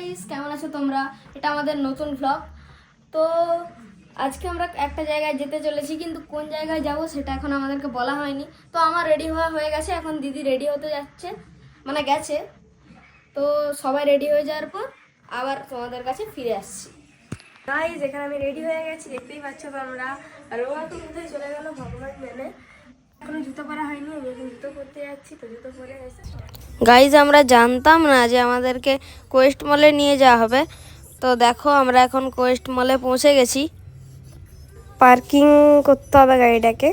Guys, কেমন আছো তোমরা? এটা আমাদের নতুন ব্লগ। তো আজকে আমরা একটা জায়গায় যেতে চলেছি, কিন্তু কোন জায়গায় যাব সেটা এখন আমাদেরকে বলা হয়নি। তো আমার রেডি হওয়া হয়ে গেছে, এখন দিদি রেডি হতে যাচ্ছে, মানে গেছে। তো সবাই রেডি হয়ে যাওয়ার পর আবার তোমাদের কাছে ফিরে আসছি। গাইস, এখানে আমি রেডি হয়ে গেছি, দেখতেই পাচ্ছ তোমরা। আর ও এখন কোথায় চলে গেল ভগবান জানে। এখনো জুতো পরা হয়নি, আমি এখন জুতো পরতে যাচ্ছি। তো জুতো পরে গেছে। গাইজ, আমরা জানতাম না যে আমাদেরকে কোয়েস্ট মলে নিয়ে যাওয়া হবে। তো দেখো, আমরা এখন কোয়েস্ট মলে পৌঁছে গেছি। পার্কিং করতে হবে গাড়িটাকে।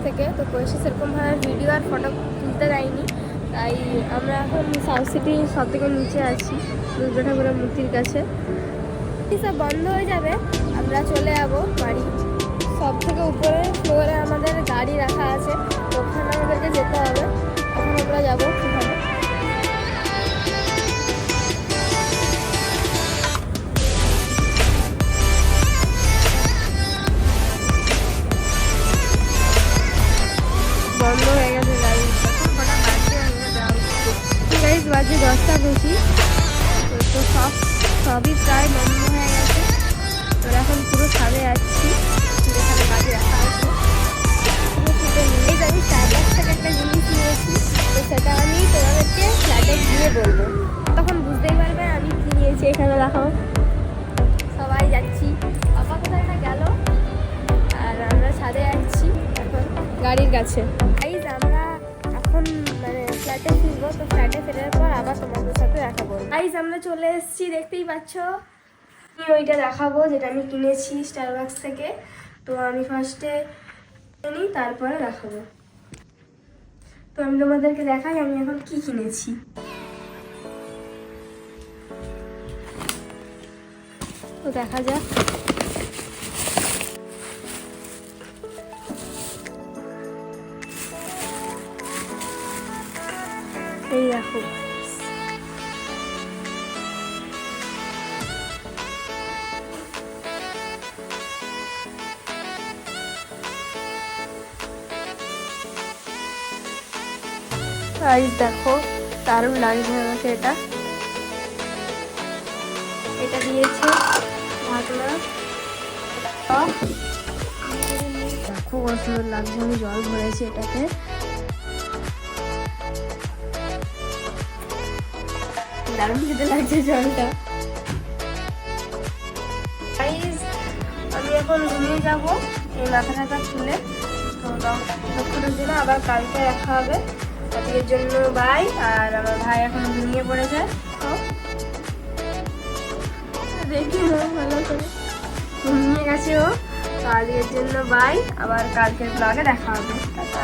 থেকে তো কোয়েস্টে সেরকমভাবে ভিডিও আর ফটো তুলতে দেয়নি, তাই আমরা এখন সাউথ সিটির সব থেকে নিচে আছি, দুর্গা ঠাকুরের মূর্তির কাছে। সব বন্ধ হয়ে যাবে, আমরা চলে যাবো বাড়ি। সব থেকে উপরে ফ্লোরে আমাদের গাড়ি রাখা আছে, ওখানে আমাদেরকে যেতে হবে। ওখানে আমরা যাবো কীভাবে। বন্ধ হয়ে গেছে গাড়ি। গাড়ি বাজে 10টা-20। তো সবই প্রায় বন্ধ হয়ে গেছে। তো এখন পুরো ছাদে যাচ্ছি, যেখানে গাড়ি রাখা আছে। আমি স্টারবাক্স থেকে একটা জিনিস নিয়েছি, তো সেটা আমি তোমাদেরকে ফ্ল্যাটে গিয়ে বলবো, তখন বুঝতেই পারবে আমি কী নিয়েছি। এখানে দেখো সবাই যাচ্ছি, পাপা কোথায় একটা গেল, আর আমরা ছাদে যাচ্ছি এখন গাড়ির কাছে। আমরা এখন মানে ফ্ল্যাটে ফিরবো, তো ফ্ল্যাটে ফেরার পর আবার তোমাদের সাথে দেখা করবো। গাইজ, আমরা চলে এসেছি, দেখতেই পাচ্ছ। আমি ওইটা দেখাবো যেটা আমি কিনেছি স্টারবাক্স থেকে। তো আমি ফার্স্টে নিই, তারপরে দেখাবো। তো আমি তোমাদেরকে দেখাই আমি এখন কি কিনেছি। তো দেখা যাক। এই দেখো, দেখো দারুণ লাগছে আমাকে। এটা দিয়েছে ঢাকনা। দেখো কত সুন্দর লাগছে, আমি জল ভরেছি এটাতে। দারুণ খেতে লাগছে জলটা। আমি এখন ঘুমিয়ে যাবো, এই মাথা খুলে। তো লক্ষ্যটার জন্য আবার কালকে রাখা হবে। আজকের জন্য বাই। আর আমার ভাই এখন ঘুমিয়ে পড়েছে, দেখি ভালো করে ঘুমিয়ে গেছে ও। তো আজকের জন্য বাই, আবার কালকের ব্লগে দেখা হবে। টাটা।